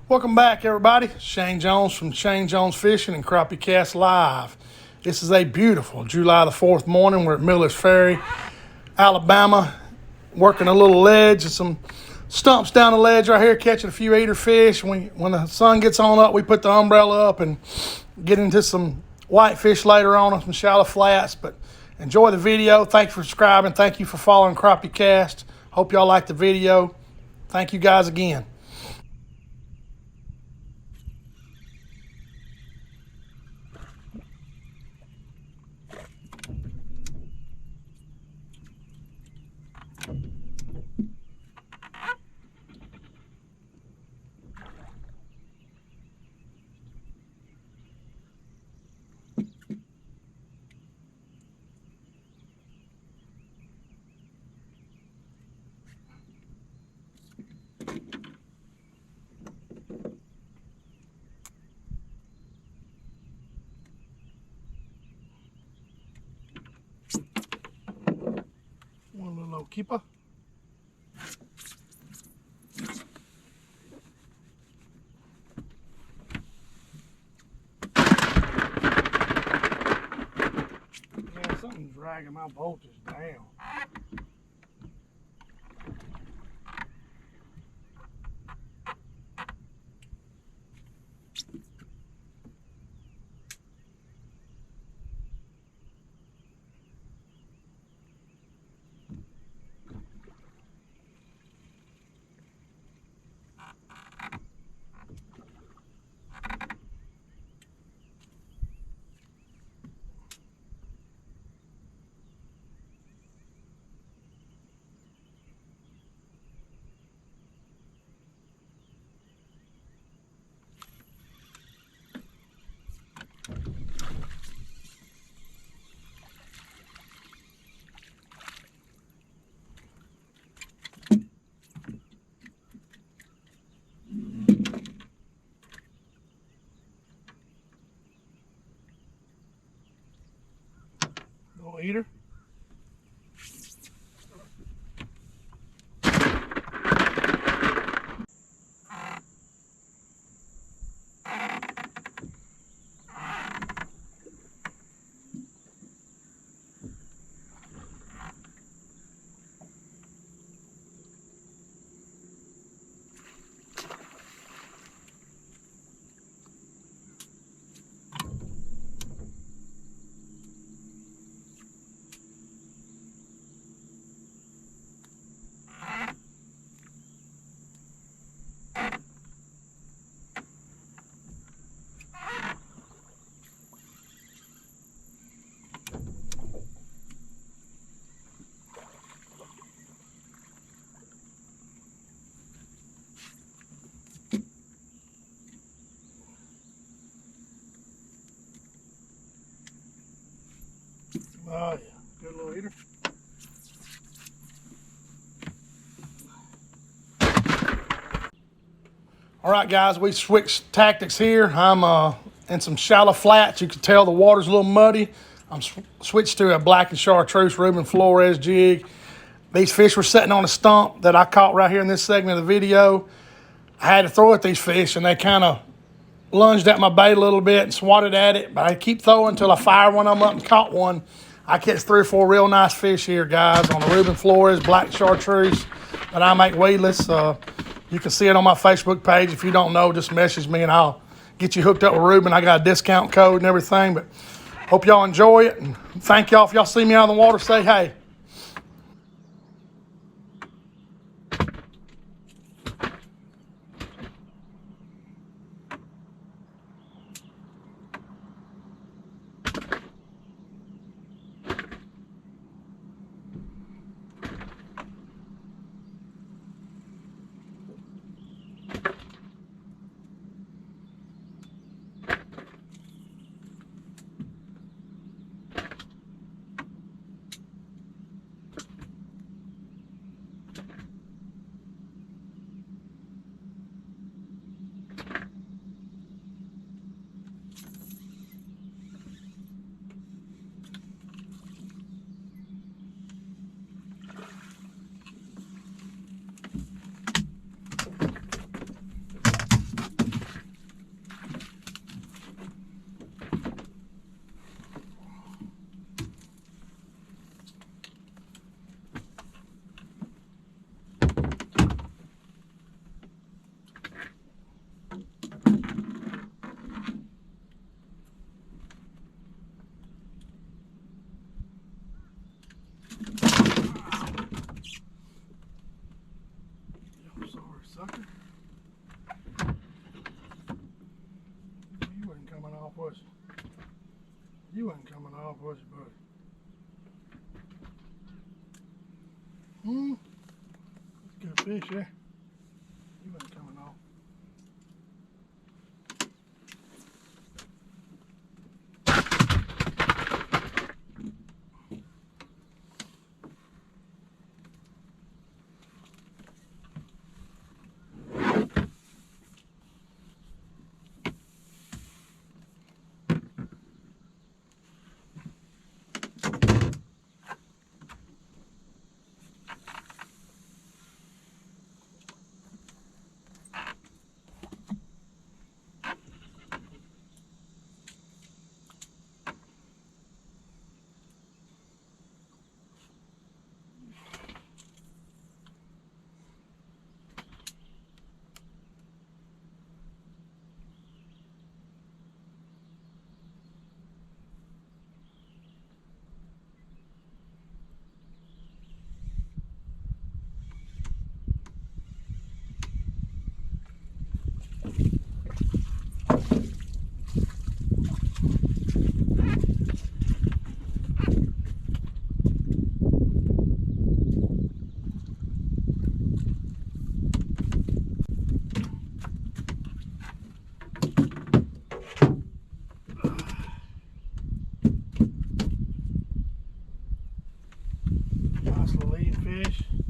Welcome back, everybody. Shane Jones from Shane Jones Fishing and Crappie Cast Live. This is a beautiful July the 4th morning. We're at Miller's Ferry, Alabama, working a little ledge and some stumps down the ledge right here, catching a few eater fish. When the sun gets on up, we put the umbrella up and get into some whitefish later on some shallow flats. But enjoy the video. Thanks for subscribing. Thank you for following Crappie Cast. Hope y'all like the video. Thank you guys again. One little keeper. Man, something's dragging my voltage down. Little eater. Oh yeah, good little eater. All right, guys, we switched tactics here. I'm in some shallow flats. You can tell the water's a little muddy. I'm switched to a black and chartreuse Ruben Flores jig. These fish were sitting on a stump that I caught right here in this segment of the video. I had to throw at these fish, and they kind of lunged at my bait a little bit and swatted at it. But I keep throwing until I fire one of them up and caught one. I catch 3 or 4 real nice fish here, guys, on the Ruben Flores black chartreuse that I make weedless. You can see it on my Facebook page. If you don't know, just message me and I'll get you hooked up with Ruben. I got a discount code and everything. But hope y'all enjoy it. And thank y'all. If y'all see me out on the water, say hey. sucker. You wasn't coming off, was you? You wasn't coming off, was you, buddy? That's a good fish, yeah. You wasn't coming off. Nice little eating fish.